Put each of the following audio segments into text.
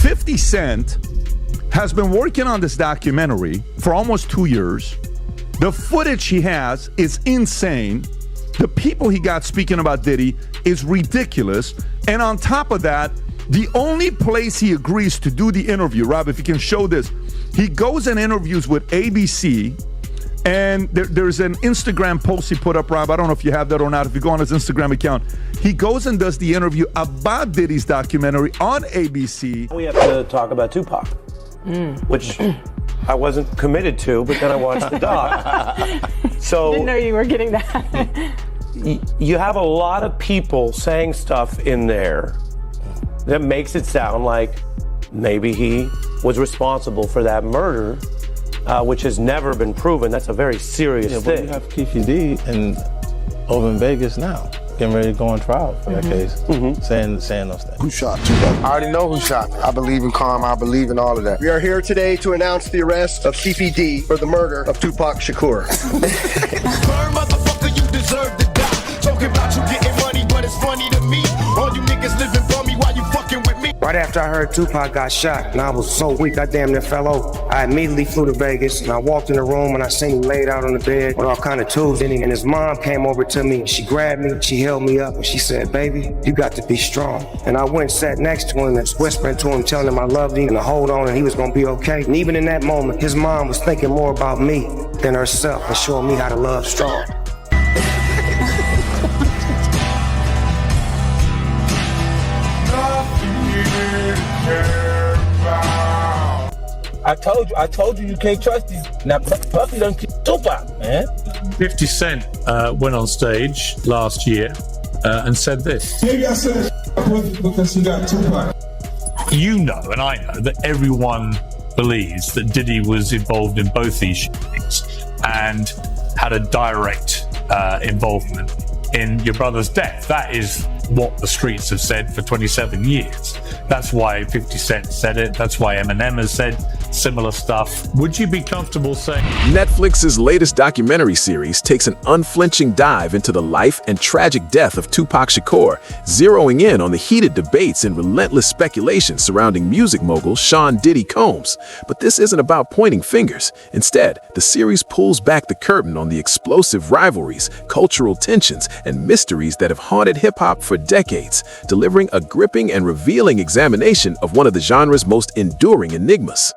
50 Cent has been working on this documentary for almost 2 years. The footage he has is insane. The people he got speaking about Diddy is ridiculous. And on top of that, the only place he agrees to do the interview, Rob, if you can show this, he goes and interviews with ABC. And there's an Instagram post he put up, Rob. I don't know if you have that or not. If you go on his Instagram account, he goes and does the interview about Diddy's documentary on ABC. We have to talk about Tupac, which I wasn't committed to, but then I watched the doc. So didn't know you were getting that. You have a lot of people saying stuff in there that makes it sound like maybe he was responsible for that murder. Which has never been proven. That's a very serious thing. But you have Keefy D over in Vegas now, getting ready to go on trial for that case, saying those things. Who shot Tupac? I already know who shot me. I believe in karma. I believe in all of that. We are here today to announce the arrest of Keefy D for the murder of Tupac Shakur. Motherfucker, you deserve to die. Talking about you getting money, but it's funny to me. All you niggas living for me while you fucking with me. Right after I heard Tupac got shot, and I was so weak, I damn near fell over. I immediately flew to Vegas, and I walked in the room, and I seen him laid out on the bed with all kind of tubes in him. And his mom came over to me, and she grabbed me, she held me up, and she said, "Baby, you got to be strong." And I went and sat next to him and whispering to him, telling him I loved him and to hold on, and he was gonna be okay. And even in that moment, his mom was thinking more about me than herself and showing me how to love strong. I told you you can't trust these. Now Puffy don't keep Tupac, man. 50 Cent went on stage last year and said this. Maybe I said because he got Tupac. You know, and I know, that everyone believes that Diddy was involved in both these shootings and had a direct involvement in your brother's death. That is what the streets have said for 27 years. That's why 50 Cent said it. That's why Eminem has said similar stuff. Would you be comfortable saying Netflix's latest documentary series takes an unflinching dive into the life and tragic death of Tupac Shakur, zeroing in on the heated debates and relentless speculation surrounding music mogul Sean Diddy Combs? But this isn't about pointing fingers. Instead, the series pulls back the curtain on the explosive rivalries, cultural tensions, and mysteries that have haunted hip-hop for decades, delivering a gripping and revealing examination of one of the genre's most enduring enigmas.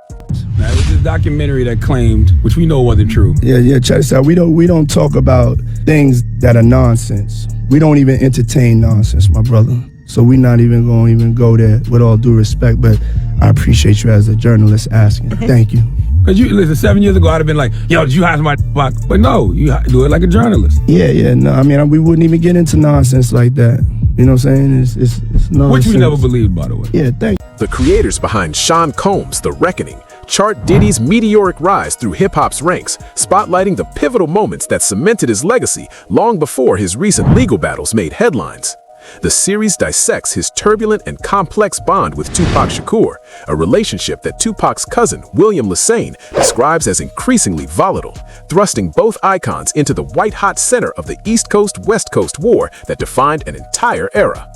Now, it was this documentary that claimed, which we know wasn't true. Yeah, check this out. We don't talk about things that are nonsense. We don't even entertain nonsense, my brother. So we're not even going to go there, with all due respect, but I appreciate you as a journalist asking. Thank you. Because you listen, 7 years ago, I'd have been like, yo, did you hire somebody? But no, you do it like a journalist. Yeah, no, I mean, we wouldn't even get into nonsense like that. You know what I'm saying? It's nonsense. Which we never believed, by the way. Yeah, thank you. The creators behind Sean Combs' The Reckoning chart Diddy's meteoric rise through hip-hop's ranks, spotlighting the pivotal moments that cemented his legacy long before his recent legal battles made headlines. The series dissects his turbulent and complex bond with Tupac Shakur, a relationship that Tupac's cousin, William Lesane, describes as increasingly volatile, thrusting both icons into the white-hot center of the East Coast-West Coast war that defined an entire era.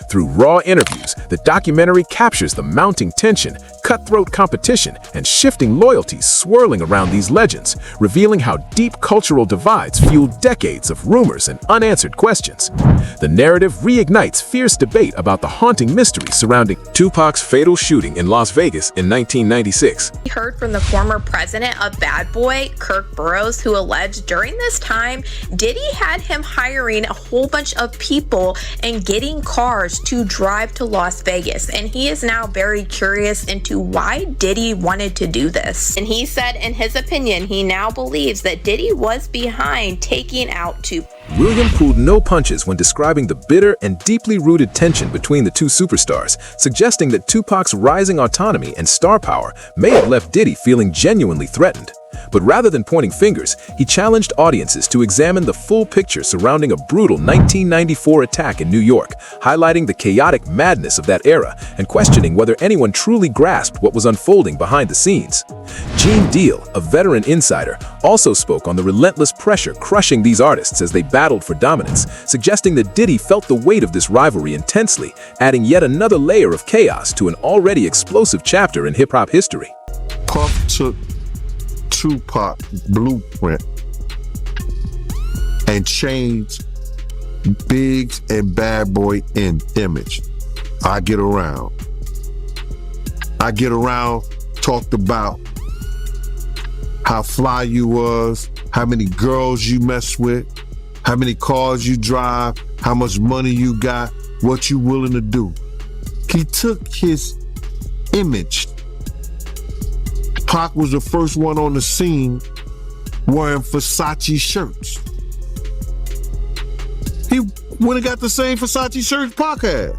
Through raw interviews, the documentary captures the mounting tension, cutthroat competition, and shifting loyalties swirling around these legends, revealing how deep cultural divides fueled decades of rumors and unanswered questions. The narrative reignites fierce debate about the haunting mystery surrounding Tupac's fatal shooting in Las Vegas in 1996. We heard from the former president of Bad Boy, Kirk Burroughs, who alleged during this time, Diddy had him hiring a whole bunch of people and getting cars to drive to Las Vegas. And he is now very curious into why Diddy wanted to do this. And he said, in his opinion, he now believes that Diddy was behind taking out Tupac. William pulled no punches when describing the bitter and deeply rooted tension between the two superstars, suggesting that Tupac's rising autonomy and star power may have left Diddy feeling genuinely threatened. But rather than pointing fingers, he challenged audiences to examine the full picture surrounding a brutal 1994 attack in New York, highlighting the chaotic madness of that era and questioning whether anyone truly grasped what was unfolding behind the scenes. Gene Deal, a veteran insider, also spoke on the relentless pressure crushing these artists as they battled for dominance, suggesting that Diddy felt the weight of this rivalry intensely, adding yet another layer of chaos to an already explosive chapter in hip-hop history. Puff took Tupac blueprint and changed Biggs and Bad Boy in image. I Get Around, talked about how fly you was, how many girls you mess with, how many cars you drive, how much money you got, what you willing to do. He took his image. Pac was the first one on the scene wearing Versace shirts. He went and got the same Versace shirts Pac had.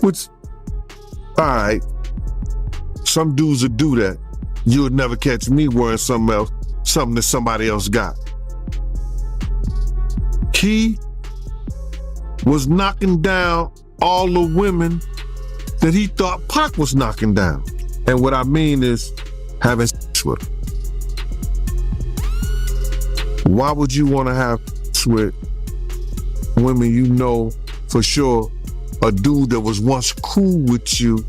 Which, all right, some dudes would do that. You would never catch me wearing something else, something that somebody else got. He was knocking down all the women that he thought Pac was knocking down. And what I mean is having sex with them. Why would you want to have sex with women you know for sure a dude that was once cool with you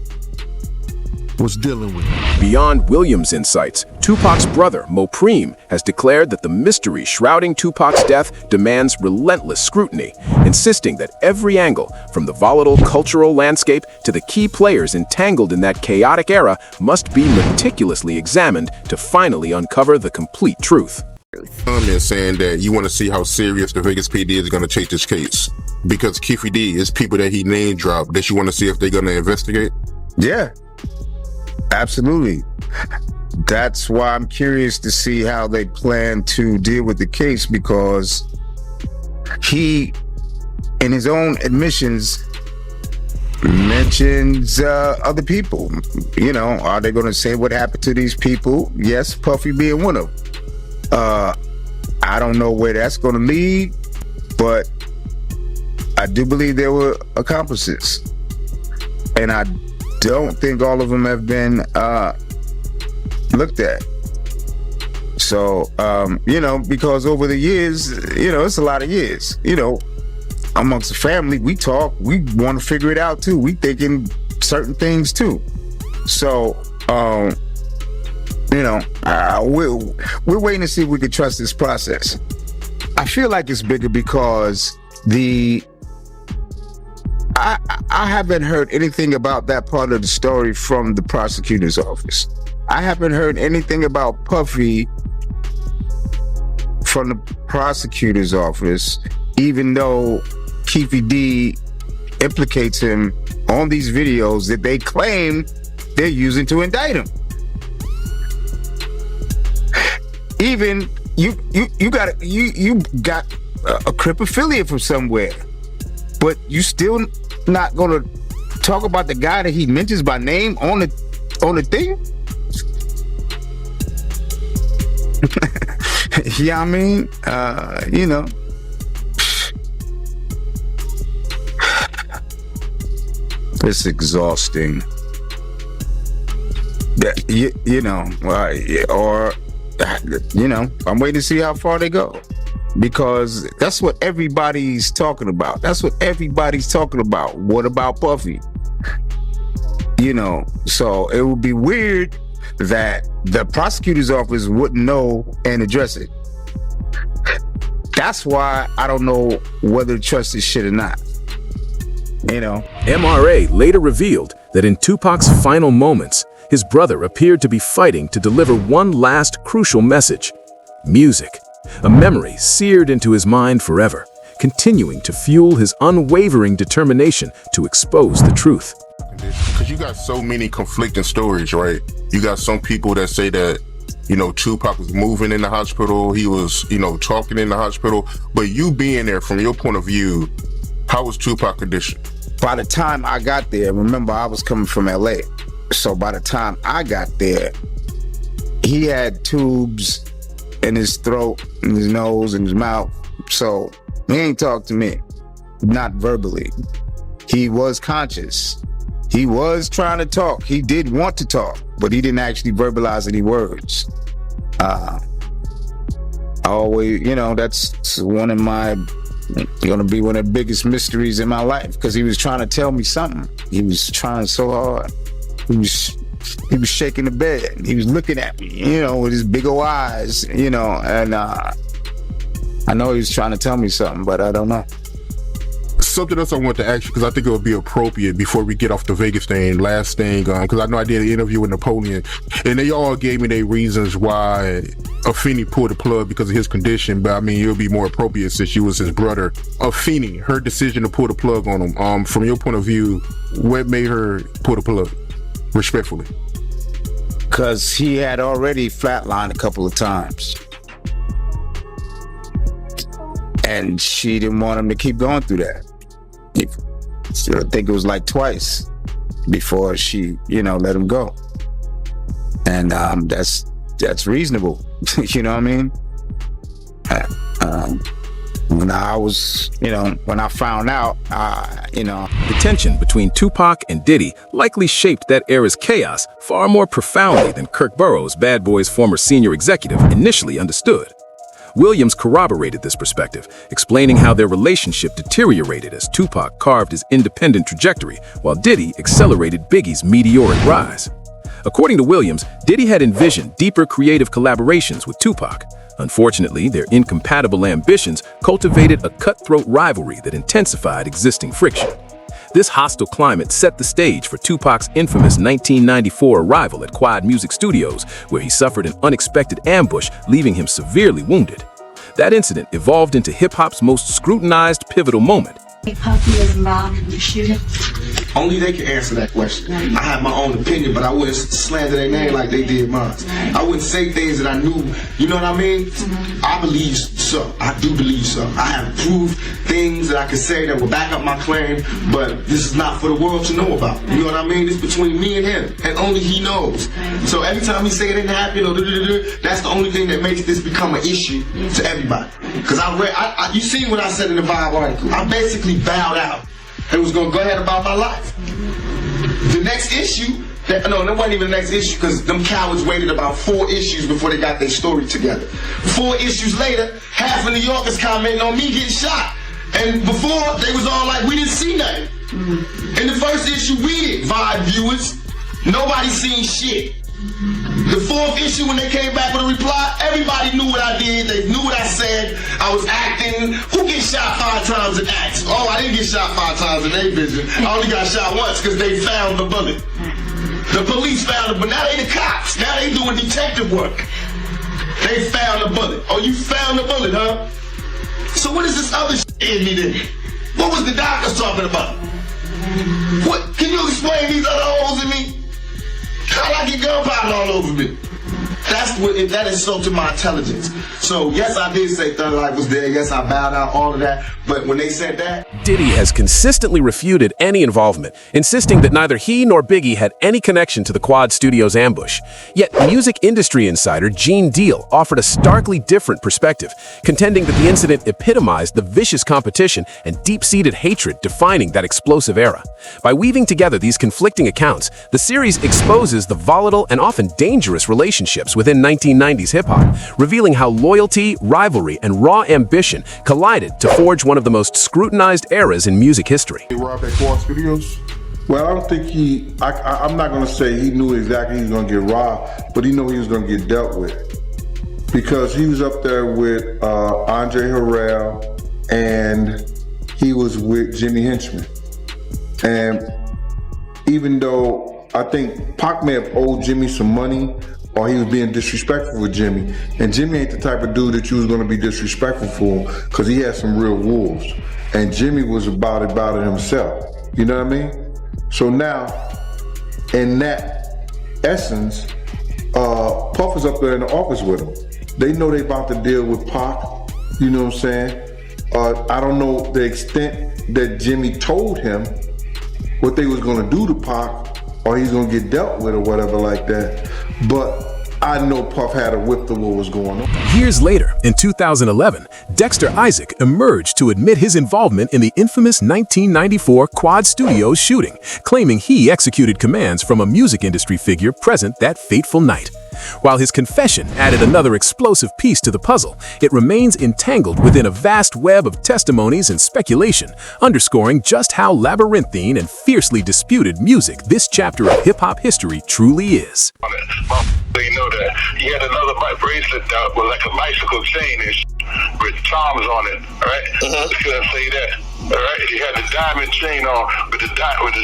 was dealing with? Beyond Williams' insights, Tupac's brother, Mopreme, has declared that the mystery shrouding Tupac's death demands relentless scrutiny, insisting that every angle, from the volatile cultural landscape to the key players entangled in that chaotic era, must be meticulously examined to finally uncover the complete truth. Comment saying that you want to see how serious the Vegas PD is going to take this case. Because Keefe D is people that he name dropped that you want to see if they're going to investigate? Yeah, absolutely. That's why I'm curious to see how they plan to deal with the case, because he, in his own admissions, mentions other people. You know, are they going to say what happened to these people? Yes, Puffy being one of them. I don't know where that's going to lead, but I do believe there were accomplices. And I don't think all of them have been looked at. So, you know, because over the years, you know, it's a lot of years, you know, amongst the family, we talk, we want to figure it out too. We thinking certain things too. So, you know, we're waiting to see if we can trust this process. I feel like it's bigger because I haven't heard anything about that part of the story from the prosecutor's office. I haven't heard anything about Puffy from the prosecutor's office, even though Keefe D implicates him on these videos that they claim they're using to indict him. Even you got a Crip affiliate from somewhere, but you still not gonna talk about the guy that he mentions by name on the thing? Yeah, I mean, you know, it's exhausting. You know, or you know, I'm waiting to see how far they go, because that's what everybody's talking about. That's what everybody's talking about. What about Puffy? You know, so it would be weird that the prosecutor's office wouldn't know and address it. That's why I don't know whether to trust this shit or not. You know, MRA later revealed that in Tupac's final moments, his brother appeared to be fighting to deliver one last crucial message: music, a memory seared into his mind forever, continuing to fuel his unwavering determination to expose the truth. Because you got so many conflicting stories, right? You got some people that say that, you know, Tupac was moving in the hospital, he was, you know, talking in the hospital, but you being there, from your point of view, how was Tupac conditioned? By the time I got there, remember I was coming from LA. So by the time I got there, he had tubes in his throat, in his nose, in his mouth. So he ain't talk to me, not verbally. He was conscious. He was trying to talk. He did want to talk, but he didn't actually verbalize any words. Always, that's gonna be one of the biggest mysteries in my life, because he was trying to tell me something. He was trying so hard. He was shaking the bed. He was looking at me, with his big old eyes, and I know he was trying to tell me something, but I don't know. Something else I want to ask you, because I think it would be appropriate before we get off the Vegas thing, last thing, because I know I did an interview with Napoleon, and they all gave me their reasons why Afeni pulled the plug because of his condition, but I mean, it would be more appropriate since you was his brother. Afeni, her decision to pull the plug on him, from your point of view, what made her pull the plug, respectfully? Because he had already flatlined a couple of times. And she didn't want him to keep going through that. I think it was like twice before she, let him go. And that's reasonable. You know what I mean? When I was, when I found out, The tension between Tupac and Diddy likely shaped that era's chaos far more profoundly than Kirk Burroughs, Bad Boy's former senior executive, initially understood. Williams corroborated this perspective, explaining how their relationship deteriorated as Tupac carved his independent trajectory, while Diddy accelerated Biggie's meteoric rise. According to Williams, Diddy had envisioned deeper creative collaborations with Tupac. Unfortunately, their incompatible ambitions cultivated a cutthroat rivalry that intensified existing friction. This hostile climate set the stage for Tupac's infamous 1994 arrival at Quad Music Studios, where he suffered an unexpected ambush, leaving him severely wounded. That incident evolved into hip-hop's most scrutinized pivotal moment. Puffy was involved in the shooting? Only they can answer that question. I have my own opinion, but I wouldn't slander their name like they did mine. I wouldn't say things that I knew, you know what I mean? I believe so. I do believe so. I have proved things that I can say that will back up my claim, but this is not for the world to know about. You know what I mean? It's between me and him, and only he knows. So every time he say it didn't happen, or that's the only thing that makes this become an issue to everybody. Because you seen what I said in the Vibe article. I basically bowed out and was gonna go ahead about my life. The next issue, that wasn't even the next issue, because them cowards waited about 4 issues before they got their story together. 4 issues later, half of New Yorkers commenting on me getting shot. And before, they was all like, we didn't see nothing. In the first issue, we did, Vibe viewers. Nobody seen shit. The 4th issue, when they came back with a reply, everybody knew what I did. They knew what I said. I was acting. Who gets shot 5 times in acts? Oh, I didn't get shot 5 times in their vision. I only got shot once because they found the bullet. The police found it, but now they the cops. Now they doing detective work. They found the bullet. Oh, you found the bullet, huh? So what is this other shit in me then? What was the doctors talking about? What? Can you explain these other holes in me? How'd I get gunpowder all over me? That insulted my intelligence. So yes, I did say Thug Life was there. Yes, I bowed out, all of that. But when they said that, Diddy has consistently refuted any involvement, insisting that neither he nor Biggie had any connection to the Quad Studios ambush. Yet music industry insider Gene Deal offered a starkly different perspective, contending that the incident epitomized the vicious competition and deep-seated hatred defining that explosive era. By weaving together these conflicting accounts, the series exposes the volatile and often dangerous relationships within 1990s hip-hop, revealing how loyalty, rivalry, and raw ambition collided to forge one of the most scrutinized eras in music history. He robbed at Quad Studios? Well, I don't think I'm not going to say he knew exactly he was going to get robbed, but he knew he was going to get dealt with. Because he was up there with Andre Harrell, and he was with Jimmy Henchman. And even though I think Pac may have owed Jimmy some money, or he was being disrespectful with Jimmy. And Jimmy ain't the type of dude that you was gonna be disrespectful for, because he had some real wolves. And Jimmy was about it himself. You know what I mean? So now, in that essence, Puff is up there in the office with him. They know they about to deal with Pac, you know what I'm saying? I don't know the extent that Jimmy told him what they was gonna do to Pac, or he's gonna get dealt with or whatever like that. But I know Puff had a whiff of what was going on. Years later, in 2011, Dexter Isaac emerged to admit his involvement in the infamous 1994 Quad Studios shooting, claiming he executed commands from a music industry figure present that fateful night. While his confession added another explosive piece to the puzzle, it remains entangled within a vast web of testimonies and speculation, underscoring just how labyrinthine and fiercely disputed music this chapter of hip-hop history truly is. You know that he had another bracelet that was like a bicycle chain and with charms on it, right? Just gonna say that. All right, he had the diamond chain on with the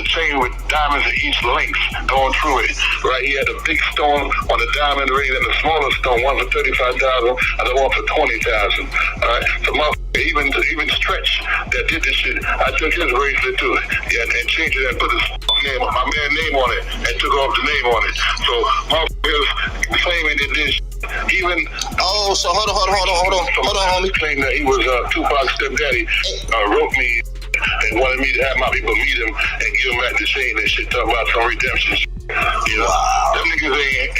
chain with diamonds at each length going through it. Right, he had a big stone on the diamond ring and the smaller stone, one for 35,000 and the one for 20,000. All right, so even Stretch that did this shit, I took his bracelet too, and changed it and put his name, my man name on it, and took off the name on it. So motherfuckers claiming that this. Even so hold on, homie. Claimed that he was Tupac's stepdaddy, wrote me and wanted me to have my people meet him and give him back the chain and shit, talking about some redemption shit. You know, them niggas ain't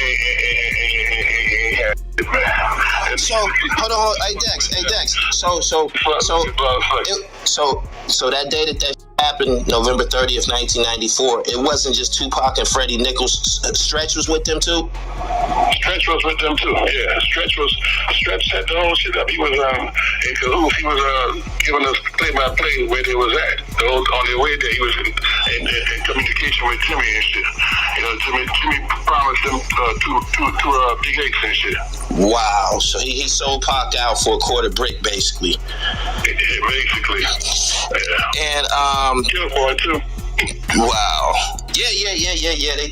had it, man. So hold on, hey Dex. So that day that happened, November 30th, 1994, it wasn't just Tupac and Freddie Nichols. Stretch was with them too? Stretch was with them too, yeah. Stretch set the whole shit up. He was in cahoots. He was giving us play-by-play where they was at. On their way there, he was in communication with Jimmy and shit. You know, Jimmy promised them two big eggs and shit. Wow, so he sold Pac out for a quarter brick, basically. Yeah, basically. Yeah. And Killboy too. Wow. Yeah. They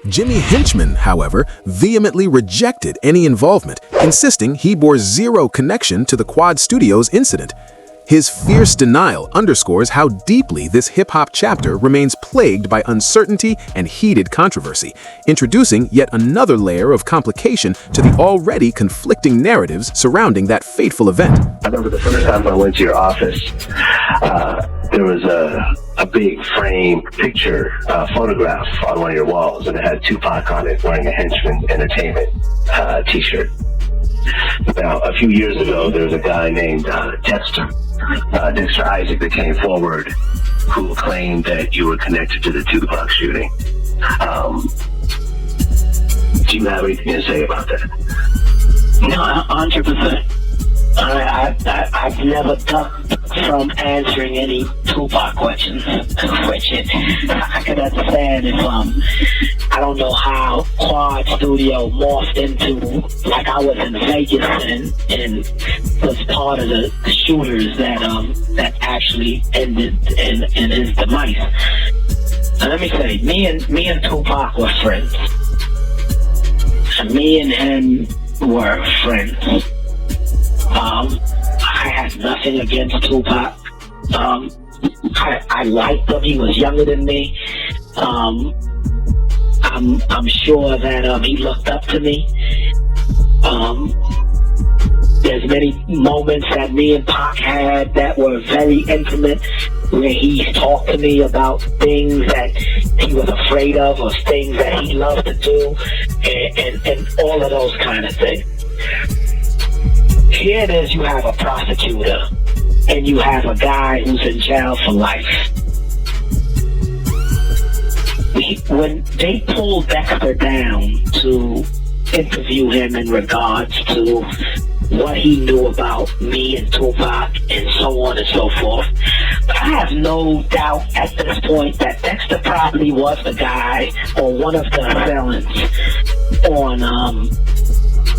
Jimmy Henchman, however, vehemently rejected any involvement, insisting he bore zero connection to the Quad Studios incident. His fierce denial underscores how deeply this hip-hop chapter remains plagued by uncertainty and heated controversy, introducing yet another layer of complication to the already conflicting narratives surrounding that fateful event. I remember the first time I went to your office, there was a big frame picture photograph on one of your walls, and it had Tupac on it wearing a Henchman Entertainment t-shirt. Now, a few years ago, there was a guy named Dexter Isaac that came forward who claimed that you were connected to the Tupac shooting. Do you have anything to say about that? No, 100%. I've never ducked from answering any Tupac questions, which I could understand if I don't know how Quad Studio morphed into, like I was in Vegas and was part of the shooters that actually ended in his demise. Now let me say, me and Tupac were friends. And me and him were friends. I had nothing against Tupac. I liked him. He was younger than me. I'm sure that he looked up to me. There's many moments that me and Pac had that were very intimate, where he talked to me about things that he was afraid of or things that he loved to do, and all of those kind of things. Here it is, you have a prosecutor and you have a guy who's in jail for life. When they pulled Dexter down to interview him in regards to what he knew about me and Tupac and so on and so forth, I have no doubt at this point that Dexter probably was the guy or one of the assailants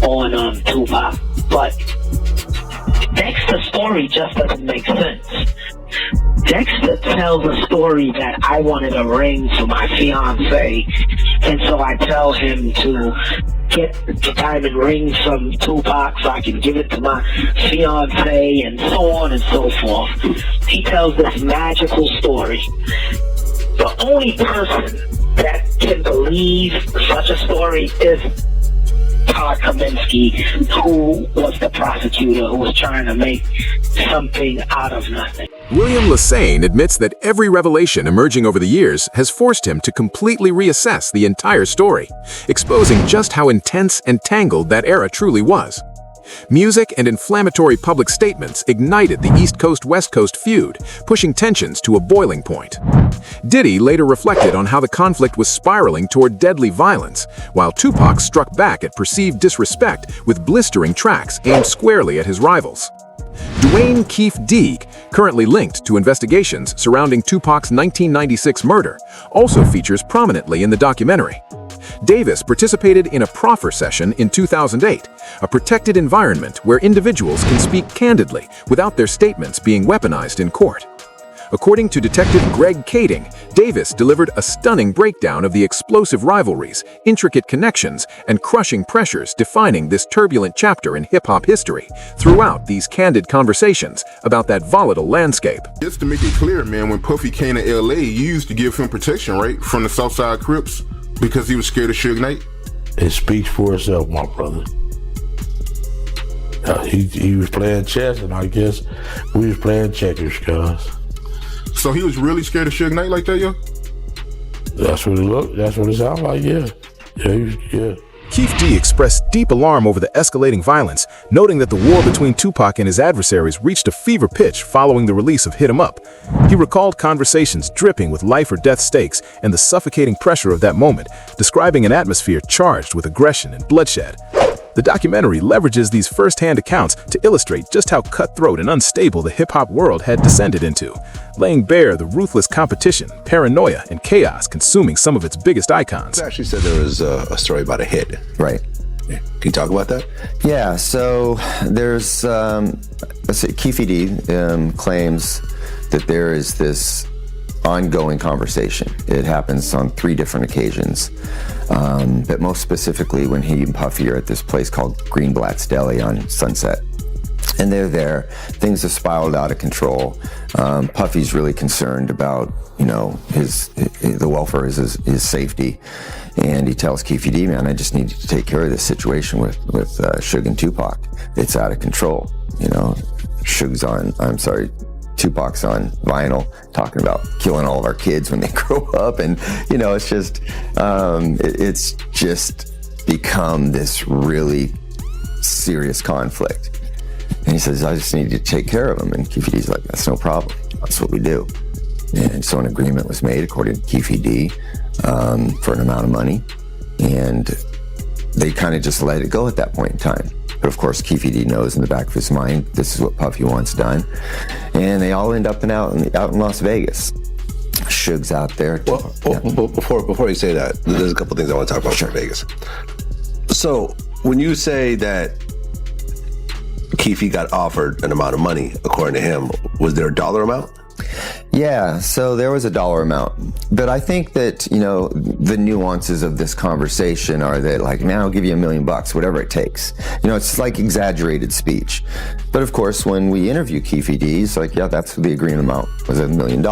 on Tupac, but Dexter's story just doesn't make sense. Dexter tells a story that I wanted a ring for my fiance, and so I tell him to get the diamond ring from Tupac so I can give it to my fiance, and so on and so forth. He tells this magical story. The only person that can believe such a story is Todd Kaminsky, who was the prosecutor who was trying to make something out of nothing. William Lesane admits that every revelation emerging over the years has forced him to completely reassess the entire story, exposing just how intense and tangled that era truly was. Music and inflammatory public statements ignited the East Coast-West Coast feud, pushing tensions to a boiling point. Diddy later reflected on how the conflict was spiraling toward deadly violence, while Tupac struck back at perceived disrespect with blistering tracks aimed squarely at his rivals. Dwayne Keefe Deeg, currently linked to investigations surrounding Tupac's 1996 murder, also features prominently in the documentary. Davis participated in a proffer session in 2008, a protected environment where individuals can speak candidly without their statements being weaponized in court. According to Detective Greg Kading, Davis delivered a stunning breakdown of the explosive rivalries, intricate connections, and crushing pressures defining this turbulent chapter in hip-hop history throughout these candid conversations about that volatile landscape. Just to make it clear, man, when Puffy came to LA, you used to give him protection, right? From the Southside Crips, because he was scared of Suge Knight? It speaks for itself, my brother. He was playing chess, and I guess we was playing checkers, cuz. So he was really scared of Suge Knight like that, yo? That's what it looked. That's what it sounded like, yeah. Yeah. Keefe D expressed deep alarm over the escalating violence, noting that the war between Tupac and his adversaries reached a fever pitch following the release of Hit 'Em Up. He recalled conversations dripping with life or death stakes and the suffocating pressure of that moment, describing an atmosphere charged with aggression and bloodshed. The documentary leverages these first-hand accounts to illustrate just how cutthroat and unstable the hip-hop world had descended into, laying bare the ruthless competition, paranoia, and chaos consuming some of its biggest icons. You actually said there was a story about a hit. Right. Can you talk about that? Yeah, so there's, let's see, Keefe D claims that there is this ongoing conversation. It happens on 3 different occasions. But most specifically when he and Puffy are at this place called Greenblatt's Deli on Sunset. And they're there. Things have spiraled out of control. Puffy's really concerned about, the welfare of his safety. And he tells Keefe D, man, I just need you to take care of this situation with Suge and Tupac. It's out of control. Tupac's on vinyl talking about killing all of our kids when they grow up, and it's just become this really serious conflict. And he says, I just need you to take care of him. And Keefe D's like, that's no problem. That's what we do. And so an agreement was made, according to Keefe D, for an amount of money, and they kind of just let it go at that point in time. But of course, Keefe D knows in the back of his mind, this is what Puffy wants done. And they all end up out in Las Vegas. Suge's out there. Before you say that, there's a couple things I want to talk about from Vegas. So when you say that Keefe got offered an amount of money, according to him, was there a dollar amount? Yeah, so there was a dollar amount. But I think that, the nuances of this conversation are that, like, man, I'll give you $1 million, whatever it takes. It's like exaggerated speech. But of course, when we interview Keefe D, he's like, yeah, that's the agreement amount, was $1 million.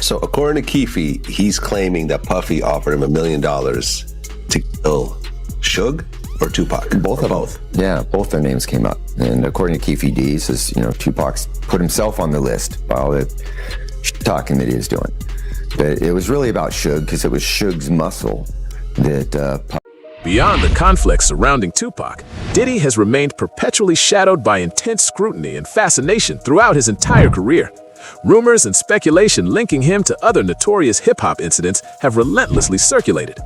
So according to Keefe, he's claiming that Puffy offered him $1 million to kill Suge or Tupac? Both of them. Yeah, both their names came up. And according to Keefe D, he says, Tupac's put himself on the list by all the talking that he was doing. But it was really about Suge, because it was Suge's muscle that... Beyond the conflicts surrounding Tupac, Diddy has remained perpetually shadowed by intense scrutiny and fascination throughout his entire career. Rumors and speculation linking him to other notorious hip-hop incidents have relentlessly circulated.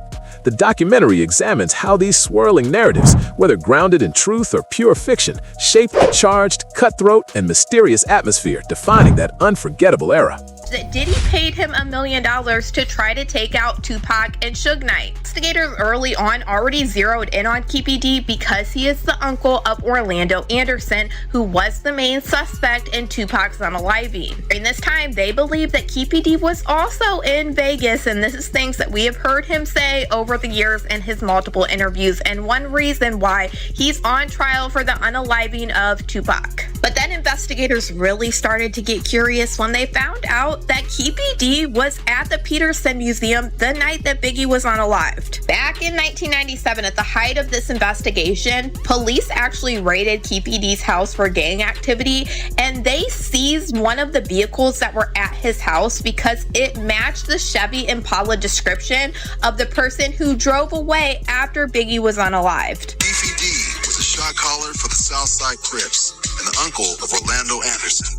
The documentary examines how these swirling narratives, whether grounded in truth or pure fiction, shape the charged, cutthroat, and mysterious atmosphere defining that unforgettable era. That Diddy paid him $1 million to try to take out Tupac and Suge Knight. Investigators early on already zeroed in on Keefe D because he is the uncle of Orlando Anderson, who was the main suspect in Tupac's unaliving. During this time, they believe that Keefe D was also in Vegas, and this is things that we have heard him say over the years in his multiple interviews, and one reason why he's on trial for the unaliving of Tupac. But then investigators really started to get curious when they found out that Keefy D was at the Peterson Museum the night that Biggie was unalived. Back in 1997, at the height of this investigation, police actually raided Keefy D's house for gang activity, and they seized one of the vehicles that were at his house because it matched the Chevy Impala description of the person who drove away after Biggie was unalived. Keefy D was a shot caller for the Southside Crips and the uncle of Orlando Anderson.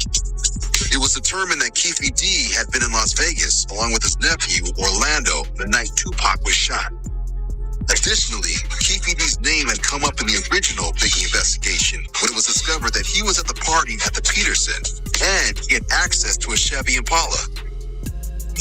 It was determined that Keefy D had been in Las Vegas along with his nephew Orlando the night Tupac was shot. Additionally, Keefy D's name had come up in the original Biggie investigation when it was discovered that he was at the party at the Peterson and he had access to a Chevy Impala.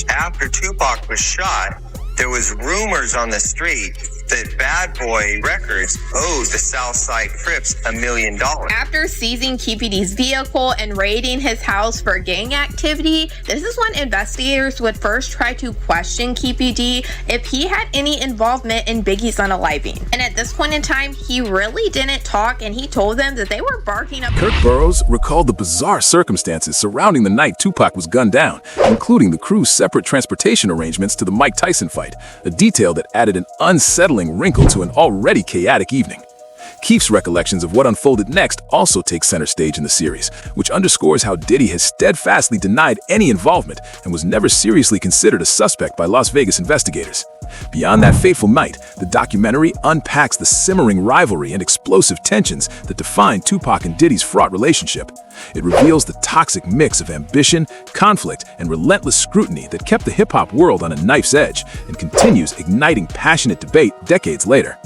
After Tupac was shot, there was rumors on the street that Bad Boy Records owed the Southside Crips $1 million. After seizing Keefy D's vehicle and raiding his house for gang activity, this is when investigators would first try to question Keefy D if he had any involvement in Biggie's unaliving. And at this point in time, he really didn't talk, and he told them that they were barking up. Kirk Burroughs recalled the bizarre circumstances surrounding the night Tupac was gunned down, including the crew's separate transportation arrangements to the Mike Tyson fight, a detail that added an unsettling wrinkle to an already chaotic evening. Keef's recollections of what unfolded next also take center stage in the series, which underscores how Diddy has steadfastly denied any involvement and was never seriously considered a suspect by Las Vegas investigators. Beyond that fateful night, the documentary unpacks the simmering rivalry and explosive tensions that define Tupac and Diddy's fraught relationship. It reveals the toxic mix of ambition, conflict, and relentless scrutiny that kept the hip-hop world on a knife's edge and continues igniting passionate debate decades later.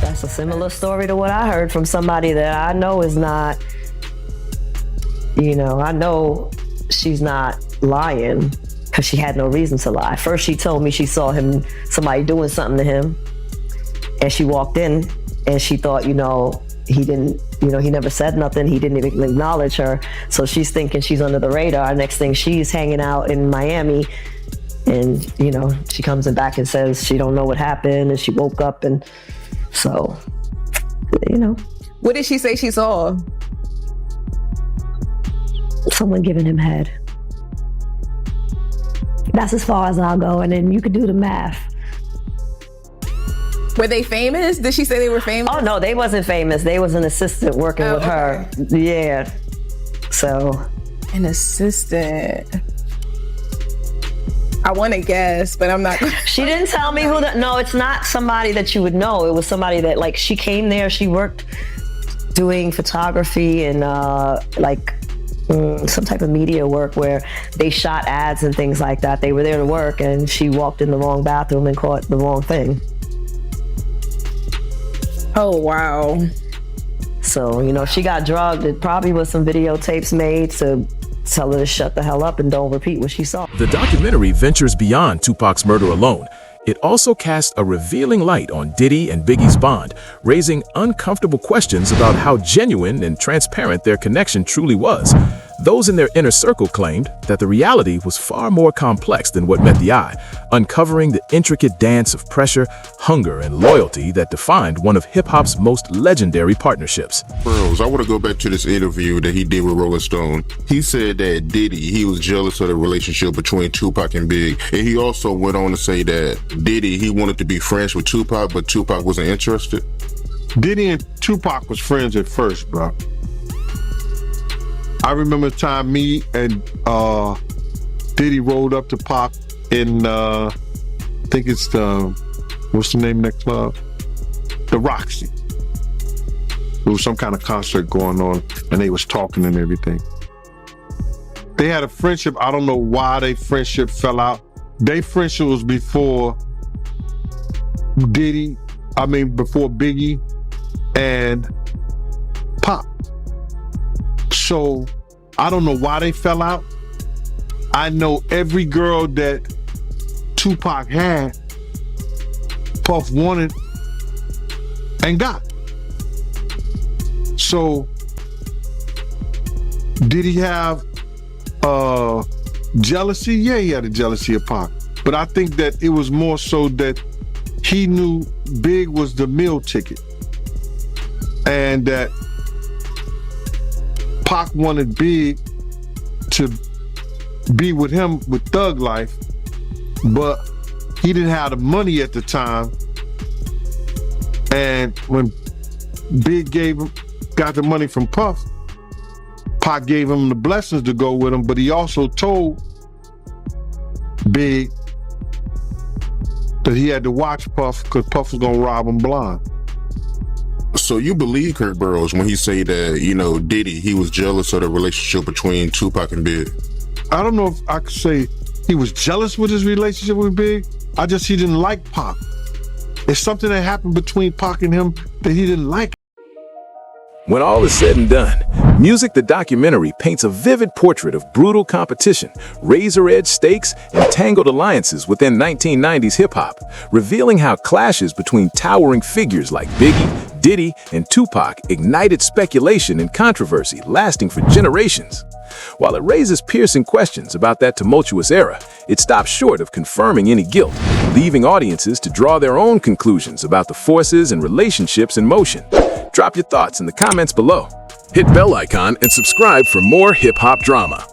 That's a similar story to what I heard from somebody that I know is not, I know she's not lying because she had no reason to lie. First, she told me she saw somebody doing something to him, and she walked in and she thought, he didn't, he never said nothing. He didn't even acknowledge her. So she's thinking she's under the radar. Next thing, she's hanging out in Miami, and, she comes back and says she don't know what happened, and she woke up, and so, What did she say she saw? Someone giving him head. That's as far as I'll go, and then you could do the math. Were they famous? Did she say they were famous? Oh, no, they wasn't famous. They was an assistant working with her. Yeah. So. An assistant. I want to guess, but I'm not. She didn't tell me who no, it's not somebody that you would know. It was somebody that, she came there, she worked doing photography and, some type of media work where they shot ads and things like that. They were there to work, and she walked in the wrong bathroom and caught the wrong thing. Oh, wow. So, if she got drugged, it probably was some videotapes made to tell her to shut the hell up and don't repeat what she saw. The documentary ventures beyond Tupac's murder alone. It also casts a revealing light on Diddy and Biggie's bond, raising uncomfortable questions about how genuine and transparent their connection truly was. Those in their inner circle claimed that the reality was far more complex than what met the eye, uncovering the intricate dance of pressure, hunger, and loyalty that defined one of hip-hop's most legendary partnerships. Burroughs, I want to go back to this interview that he did with Rolling Stone. He said that Diddy, he was jealous of the relationship between Tupac and Big. And he also went on to say that Diddy, he wanted to be friends with Tupac, but Tupac wasn't interested. Diddy and Tupac was friends at first, bro. I remember the time me and Diddy rolled up to Pac in, I think it's what's the name of that club? The Roxy. There was some kind of concert going on, and they was talking and everything. They had a friendship. I don't know why their friendship fell out. Their friendship was before before Biggie and Pop. So I don't know why they fell out. I know every girl that Tupac had, Puff wanted and got. So did he have jealousy? Yeah, he had a jealousy of Pac. But I think that it was more so that he knew Big was the meal ticket, and that Pac wanted Big to be with him with Thug Life, but he didn't have the money at the time. And when Big got the money from Puff, Pac gave him the blessings to go with him, but he also told Big that he had to watch Puff because Puff was gonna rob him blind. So you believe Kurt Burrows when he say that, you know, Diddy, he was jealous of the relationship between Tupac and Big? I don't know if I could say he was jealous with his relationship with Big. He didn't like Pac. It's something that happened between Pac and him that he didn't like. When all is said and done, Music the Documentary paints a vivid portrait of brutal competition, razor-edge stakes, and tangled alliances within 1990s hip-hop, revealing how clashes between towering figures like Biggie, Diddy, and Tupac ignited speculation and controversy lasting for generations. While it raises piercing questions about that tumultuous era, it stops short of confirming any guilt, leaving audiences to draw their own conclusions about the forces and relationships in motion. Drop your thoughts in the comments below. Hit bell icon and subscribe for more hip-hop drama.